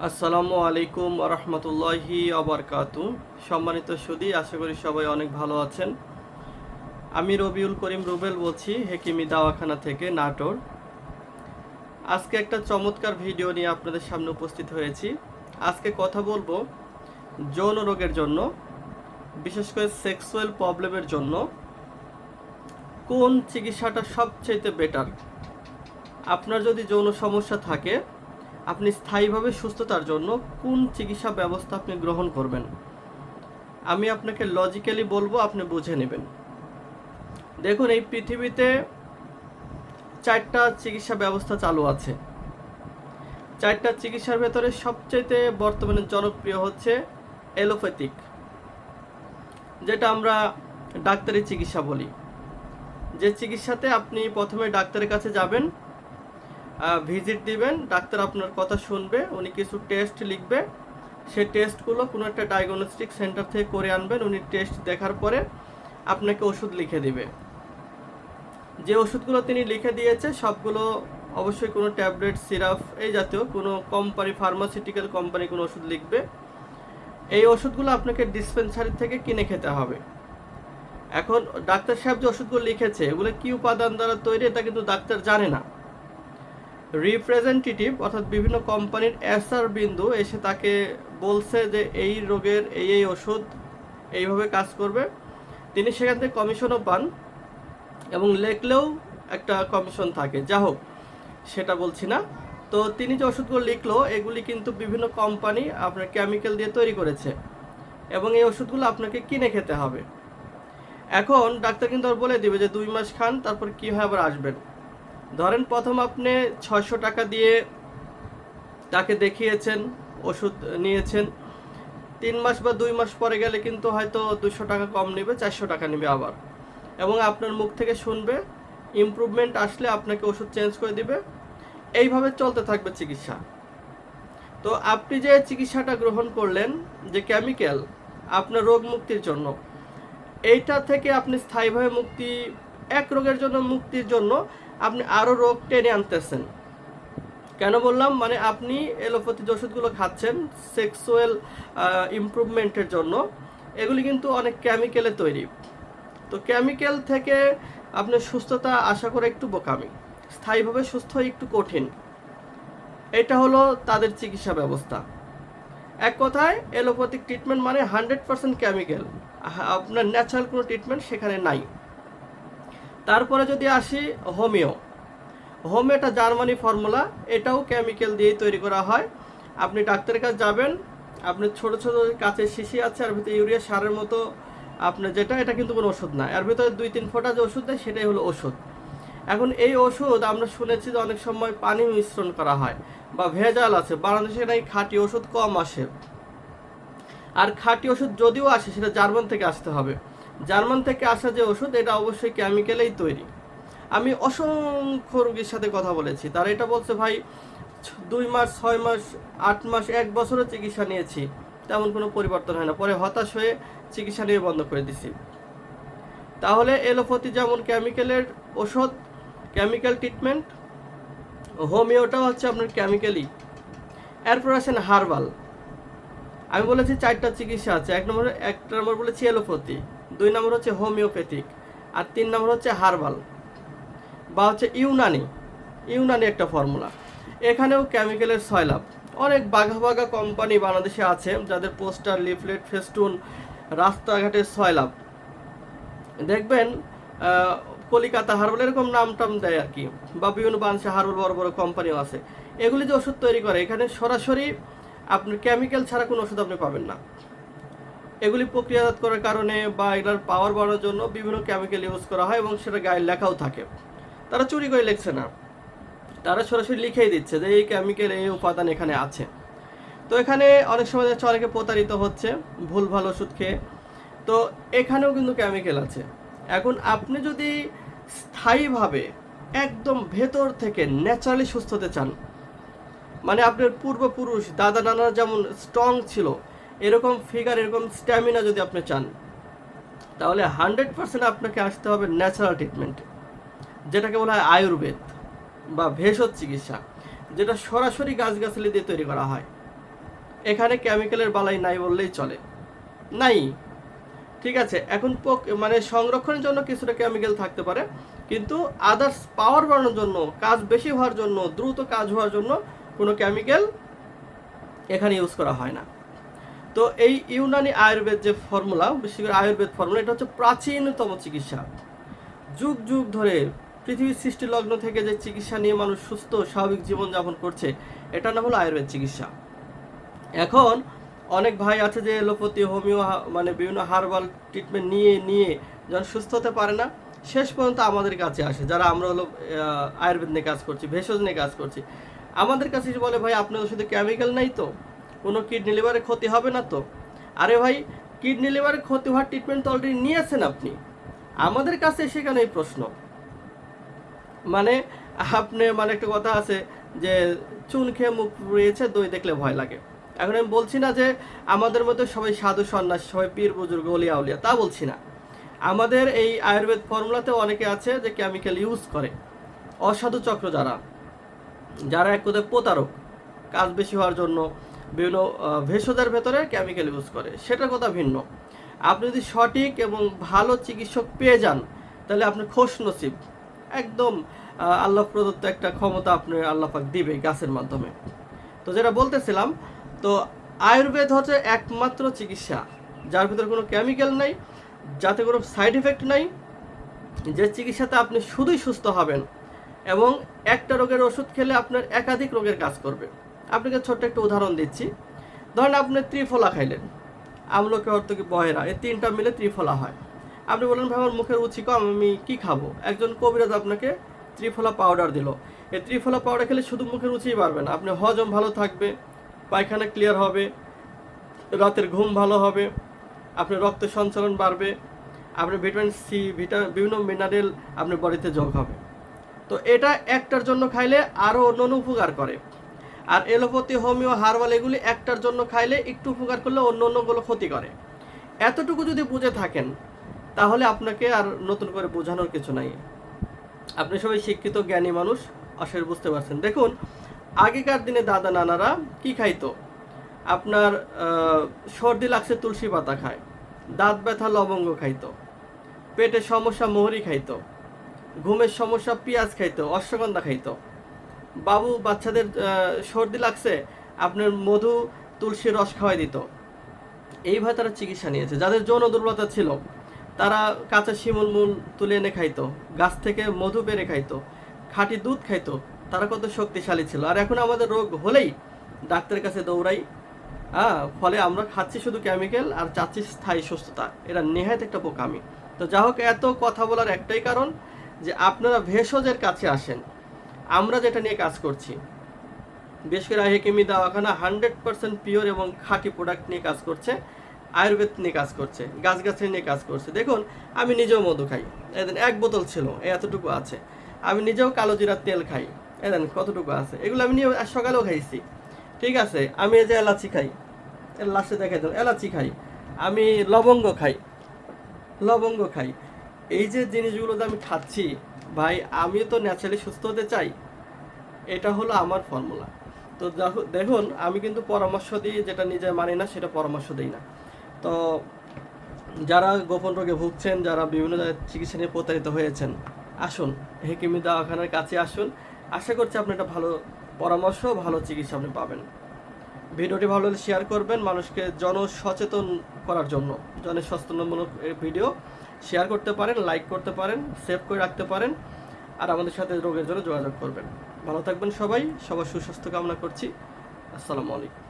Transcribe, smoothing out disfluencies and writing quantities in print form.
আসসালামু আলাইকুম রহমতুল্লাহি আবরকাতু। সম্মানিত সুধী, আশা করি সবাই অনেক ভালো আছেন। আমি রবিউল করিম রুবেল বলছি হেকিমি দাওয়াখানা থেকে, নাটোর। আজকে একটা চমৎকার ভিডিও নিয়ে আপনাদের সামনে উপস্থিত হয়েছি। আজকে কথা বলবো যৌন রোগের জন্য, বিশেষ করে সেক্সুয়াল প্রবলেমের জন্য কোন চিকিৎসাটা সবচেয়ে বেটার। আপনার যদি যৌন সমস্যা থাকে, আপনি স্থায়ীভাবে সুস্থতার জন্য কোন চিকিৎসা ব্যবস্থা আপনি গ্রহণ করবেন, আমি আপনাকে লজিক্যালি বলবো, আপনি বুঝে নেবেন। দেখুন, এই পৃথিবীতে 4টা চিকিৎসা ব্যবস্থা চালু আছে। 4টা চিকিৎসার ভেতরে সবচেয়ে বর্তমানে জনপ্রিয় হচ্ছে এলোপ্যাথিক, যেটা আমরা ডাক্তারি চিকিৎসা বলি। যে চিকিৎসাতে আপনি প্রথমে ডাক্তারের কাছে যাবেন, ভিজিট দিবেন, ডাক্তার আপনার কথা শুনবে, উনি কিছু টেস্ট লিখবে, সেই টেস্টগুলো কোনো একটা ডায়াগনস্টিক সেন্টার থেকে করে আনবেন। উনি টেস্ট দেখার পরে আপনাকে ওষুধ লিখে দিবে। যে ওষুধগুলো তিনি লিখে দিয়েছে সবগুলো অবশ্যই কোনো ট্যাবলেট, সিরাপ, এই জাতীয় কোনো কোম্পানি, ফার্মাসিউটিক্যাল কোম্পানি কোনো ওষুধ লিখবে। এই ওষুধগুলো আপনাকে ডিসপেন্সারি থেকে কিনে খেতে হবে। এখন ডাক্তার সাহেব যে ওষুধগুলো লিখেছে এগুলো কি উপাদান দ্বারা তৈরি, এটা কিন্তু ডাক্তার জানে না। রিপ্রেজেন্টেটিভ অর্থাৎ বিভিন্ন কোম্পানির এসআর বিন্দু এসে তাকে বলছে যে এই রোগের এই ওষুধ এইভাবে কাজ করবে, তিনি সেখান থেকে কমিশনও পান এবং লেখলেও একটা কমিশন থাকে। যা হোক, সেটা বলছি না। তো তিনি যে ওষুধগুলো লিখলো এগুলি কিন্তু বিভিন্ন কোম্পানি আপনার কেমিক্যাল দিয়ে তৈরি করেছে এবং এই ওষুধগুলো আপনাকে কিনে খেতে হবে। এখন ডাক্তার কিন্তু আর বলে দিবে যে 2 মাস খান, তারপর কি হয় আবার আসবেন। ধরেন প্রথম আপনি 600 টাকা দিয়ে তাকে দেখিয়েছেন, ওষুধ নিয়েছেন, 3 মাস বা 2 মাস পরে গেলে কিন্তু হয়তো 200 টাকা কম নেবে, 400 টাকা নেবে আবার, এবং আপনার মুখ থেকে শুনবে। ইমপ্রুভমেন্ট আসলে আপনাকে ওষুধ চেঞ্জ করে দিবে। এইভাবে চলতে থাকবে চিকিৎসা। তো আপনি যে চিকিৎসাটা গ্রহণ করলেন, যে কেমিক্যাল আপনার রোগ মুক্তির জন্য, এইটা থেকে আপনি স্থায়ীভাবে মুক্তি, এক রোগের জন্য মুক্তির জন্য আপনি আরও রোগ টেনে আনতেছেন। কেন বললাম, মানে আপনি এলোপ্যাথি যে ওষুধগুলো খাচ্ছেন সেক্সুয়াল ইমপ্রুভমেন্টের জন্য, এগুলি কিন্তু অনেক কেমিক্যালে তৈরি। তো কেমিক্যাল থেকে আপনার সুস্থতা আশা করে একটু বোকামি, স্থায়ীভাবে সুস্থ একটু কঠিন। এটা হলো তাদের চিকিৎসা ব্যবস্থা। এক কথায় এলোপ্যাথিক ট্রিটমেন্ট মানে 100% কেমিক্যাল, আপনার ন্যাচারাল কোনো ট্রিটমেন্ট সেখানে নাই। তারপরে যদি আসি হোমিও, হোমিওটা জার্মানি ফর্মুলা, এটাও কেমিক্যাল দিয়েই তৈরি করা হয়। আপনি ডাক্তারের কাছে যাবেন, আপনার ছোট ছোট কাচের শিশি আছে, আর ভিতরে ইউরিয়া সারের মতো আপনার যেটা, এটা কিন্তু কোনো ওষুধ না, এর ভিতরে 2-3 ফোঁটা যে ওষুধ দেয় সেটাই হলো ওষুধ। এখন এই ওষুধ আমরা শুনেছি যে অনেক সময় পানি মিশ্রণ করা হয় বা ভেজাল আছে। বাংলাদেশে নাকি খাঁটি ওষুধ কম আসে, আর খাঁটি ওষুধ যদিও আসে সেটা জার্মান থেকে আসতে হবে। জার্মান থেকে আসা যে ওষুধ এটা অবশ্যই কেমিক্যালেই তৈরি। আমি অসংখ্য রোগীর সাথে কথা বলেছি, তারা এটা বলছে, ভাই 2 মাস, 6 মাস, 8 মাস, 1 বছরের চিকিৎসা নিয়েছি, তেমন কোনো পরিবর্তন হয় না, পরে হতাশ হয়ে চিকিৎসা নিয়ে বন্ধ করে দিছি। তাহলে এলোপ্যাথি যেমন কেমিক্যালের ওষুধ, কেমিক্যাল ট্রিটমেন্ট, হোমিওটাও হচ্ছে আপনার কেমিক্যালি। এরপর আসেন হার্বাল। আমি বলেছি 4টা চিকিৎসা আছে। এক নম্বর বলেছি এলোপ্যাথি, 2 নম্বর হচ্ছে হোমিওপ্যাথিক, আর 3 নম্বর হচ্ছে হার্বাল বা হচ্ছে ইউনানি একটা ফর্মুলা। এখানেও কেমিক্যালের সয়লাভ। অনেক বাঘা বাঘা কোম্পানি বাংলাদেশে আছে যাদের পোস্টার, লিফলেট, ফেস্টুন রাস্তাঘাটে সয়লাভ। দেখবেন কলিকাতা হার্বাল এরকম নাম টাম দেয় আর কি, বা বিভিন্ন বাংলাদেশে হার্বাল বড় বড় কোম্পানিও আছে। এগুলি যে ওষুধ তৈরি করে, এখানে সরাসরি আপনার কেমিক্যাল ছাড়া কোনো ওষুধ আপনি পাবেন না। এগুলি প্রক্রিয়াজাত করার কারণে বা এটার পাওয়ার বাড়ানোর জন্য বিভিন্ন কেমিক্যাল ইউজ করা হয় এবং সেটা গায়ে লেখাও থাকে। তারা চুরি করে লিখছে না, তারা সরাসরি লিখেই দিচ্ছে যে এই কেমিক্যাল, এই উপাদান এখানে আছে। তো এখানে অনেক সময় যাচ্ছে অনেকে প্রতারিত হচ্ছে ভুলভাল ওষুধ খেয়ে। তো এখানেও কিন্তু কেমিক্যাল আছে। এখন আপনি যদি স্থায়ীভাবে একদম ভেতর থেকে ন্যাচারালি সুস্থ হতে চান, মানে আপনার পূর্বপুরুষ দাদা নানা যেমন স্ট্রং ছিল, এরকম ফিগার, এরকম স্ট্যামিনা যদি আপনি চান, তাহলে 100% আপনাকে আসতে হবে ন্যাচারাল ট্রিটমেন্ট, যেটাকে বলা হয় আয়ুর্বেদ বা ভেষজ চিকিৎসা, যেটা সরাসরি গাছগাছালি দিয়ে তৈরি করা হয়। এখানে কেমিক্যালের বালাই নাই বললেই চলে, নাই। ঠিক আছে, এখন মানে সংরক্ষণের জন্য কিছুটা কেমিক্যাল থাকতে পারে, কিন্তু আদার্স পাওয়ার বাড়ানোর জন্য, কাজ বেশি হওয়ার জন্য, দ্রুত কাজ হওয়ার জন্য কোনো কেমিক্যাল এখানে ইউজ করা হয় না। তো এই ইউনানি আয়ুর্বেদ যে ফর্মুলা, বিশেষ করে আয়ুর্বেদ ফর্মুলা, এটা হচ্ছে প্রাচীনতম চিকিৎসা। যুগ যুগ ধরে পৃথিবীর সৃষ্টি লগ্ন থেকে যে চিকিৎসা নিয়ে মানুষ সুস্থ স্বাভাবিক জীবনযাপন করছে, এটার নাম হলো আয়ুর্বেদ চিকিৎসা। এখন অনেক ভাই আছে যে এলোপ্যাথি, হোমিও, মানে বিভিন্ন হার্বাল ট্রিটমেন্ট নিয়ে নিয়ে যখন সুস্থ হতে পারে না, শেষ পর্যন্ত আমাদের কাছে আসে, যারা আমরা হলো আয়ুর্বেদ নিয়ে কাজ করছি, ভেষজ নিয়ে কাজ করছি। আমাদের কাছে বলে, ভাই আপনার ওষুধে কেমিক্যাল নাই তো, কোনো কিডনি লিভারের ক্ষতি হবে না তো? আরে ভাই, কিডনি লিভারের ক্ষতি হওয়ার ট্রিটমেন্ট তো অলরেডি নিয়েছেন আপনি, আমাদের কাছে সেখানে এই প্রশ্ন। মানে আপনি, মানে একটা কথা আছে যে চুন খেয়ে মুখ পুড়িয়েছে, দই দেখলে ভয় লাগে। এখন আমি বলছি না যে আমাদের মধ্যে সবাই সাধু সন্ন্যাসী, সবাই পীর বুজুর্গ অলিয়া উলিয়া, তা বলছি না। আমাদের এই আয়ুর্বেদ ফর্মুলাতে অনেকে আছে যে কেমিক্যাল ইউজ করে, অসাধু চক্র, যারা এক কথায় প্রতারক, কাজ বেশি হওয়ার জন্য বিভিন্ন ভেষজের ভেতরে কেমিক্যাল ইউজ করে, সেটার কথা ভিন্ন। আপনি যদি সঠিক এবং ভালো চিকিৎসক পেয়ে যান, তাহলে আপনি খোশ নসিব, একদম আল্লাহ প্রদত্ত একটা ক্ষমতা আপনি আল্লাহ পাক দিবে গাছের মাধ্যমে। তো যেটা বলতেছিলাম, তো আয়ুর্বেদ হচ্ছে একমাত্র চিকিৎসা যার ভিতরে কোনো কেমিক্যাল নাই, যাতে কোনো সাইড এফেক্ট নাই, যে চিকিৎসাতে আপনি শুধুই সুস্থ হবেন এবং একটা রোগের ওষুধ খেলে আপনার একাধিক রোগের কাজ করবে। আপনাকে ছোট্ট একটা উদাহরণ দিচ্ছি। ধরেন আপনি ত্রিফলা খাইলেন, আমলকি, হর্তকি, বহেরা, এই তিনটা মিলে ত্রিফলা হয়। আপনি বলেন, ভাই আমার মুখের রুচি কম, আমি কি খাবো? একজন কবিরাজ আপনাকে ত্রিফলা পাউডার দিল। এই ত্রিফলা পাউডার খেলে শুধু মুখের রুচিই বাড়বে না, আপনি হজম ভালো থাকবে, পায়খানা ক্লিয়ার হবে, রাতের ঘুম ভালো হবে, আপনার রক্ত সঞ্চালন বাড়বে, আপনার ভিটামিন সি, বিভিন্ন মিনারেল আপনার বডিতে যোগ হবে। তো এটা একটার জন্য খাইলে আরও অন্য উপকার করে। আর এলোপ্যাথি, হোমিও, হার্বাল এগুলি একটার জন্য খাইলে একটু উপকার করলে অন্য অন্যগুলো ক্ষতি করে। এতটুকু যদি বুঝে থাকেন, তাহলে আপনাকে আর নতুন করে বোঝানোর কিছু নাই। আপনি সবাই শিক্ষিত জ্ঞানী মানুষ, আসলে বুঝতে পারছেন। দেখুন, আগেকার দিনে দাদা নানারা কি খাইতো? আপনার সর্দি লাগছে তুলসী পাতা খায়, দাঁত ব্যথা লবঙ্গ খাইতো, পেটের সমস্যা মোহরি খাইতো, ঘুমের সমস্যা পেঁয়াজ খাইতো, অশ্বগন্ধা খাইতো। বাবু বাচ্চাদের সর্দি লাগছে, আপনার মধু তুলসীর রস খাওয়াই দিত। এইভাবে তারা চিকিৎসা নিয়েছে। যাদের যৌন দুর্বলতা ছিল, তারা কাঁচা শিমুল মূল তুলে এনে খাইতো, গাছ থেকে মধু পেরে খাইতো, খাঁটি দুধ খাইতো, তারা কত শক্তিশালী ছিল। আর এখন আমাদের রোগ হলেই ডাক্তারের কাছে দৌড়াই, ফলে আমরা খাচ্ছি শুধু কেমিক্যাল আর চাচ্ছি স্থায়ী সুস্থতা। এটা নেহাত একটা বোকামি। তো যা হোক, এত কথা বলার একটাই কারণ যে আপনারা ভেষজের কাছে আসেন। আমরা যেটা নিয়ে কাজ করছি, বিশেষ করে হেকিমি দাওয়াখানা 100% পিওর এবং খাঁটি প্রোডাক্ট নিয়ে কাজ করছে, আয়ুর্বেদ নিয়ে কাজ করছে, গাছগাছালি নিয়ে কাজ করছে। দেখুন, আমি নিজেও মধু খাই, এদিন 1 বোতল ছিল, এতটুকু আছে। আমি নিজেও কালো জিরার তেল খাই, এদিন কতটুকু আছে। এগুলো আমি নিয়ে সকালেও খাইছি। ঠিক আছে, আমি এই যে এলাচি খাই, এর লাস্টে দেখাই দেবো, এলাচি খাই, আমি লবঙ্গ খাই। এই যে জিনিসগুলো যে আমি খাচ্ছি, ভাই আমিও তো ন্যাচারালি সুস্থ হতে চাই, এটা হলো আমার ফর্মুলা। তো দেখুন, আমি কিন্তু পরামর্শ দিই, যেটা নিজে মানি না সেটা পরামর্শ দিই না। তো যারা গোপন রোগে ভুগছেন, যারা বিভিন্ন চিকিৎসা নিয়ে প্রতারিত হয়েছেন, আসুন হেকিমি দাওয়াখানার কাছে আসুন। আশা করছি আপনি একটা ভালো পরামর্শ, ভালো চিকিৎসা আপনি পাবেন। ভিডিওটি ভালো হলে শেয়ার করবেন, মানুষকে জনসচেতন করার জন্য। জনসচেতনমূলক ভিডিও শেয়ার করতে পারেন, লাইক করতে পারেন, সেভ করে রাখতে পারেন, আর আমাদের সাথে রোগের জন্য যোগাযোগ করবেন। ভালো থাকবেন সবাই, সবার সুস্বাস্থ্য কামনা করছি। আসসালামু আলাইকুম।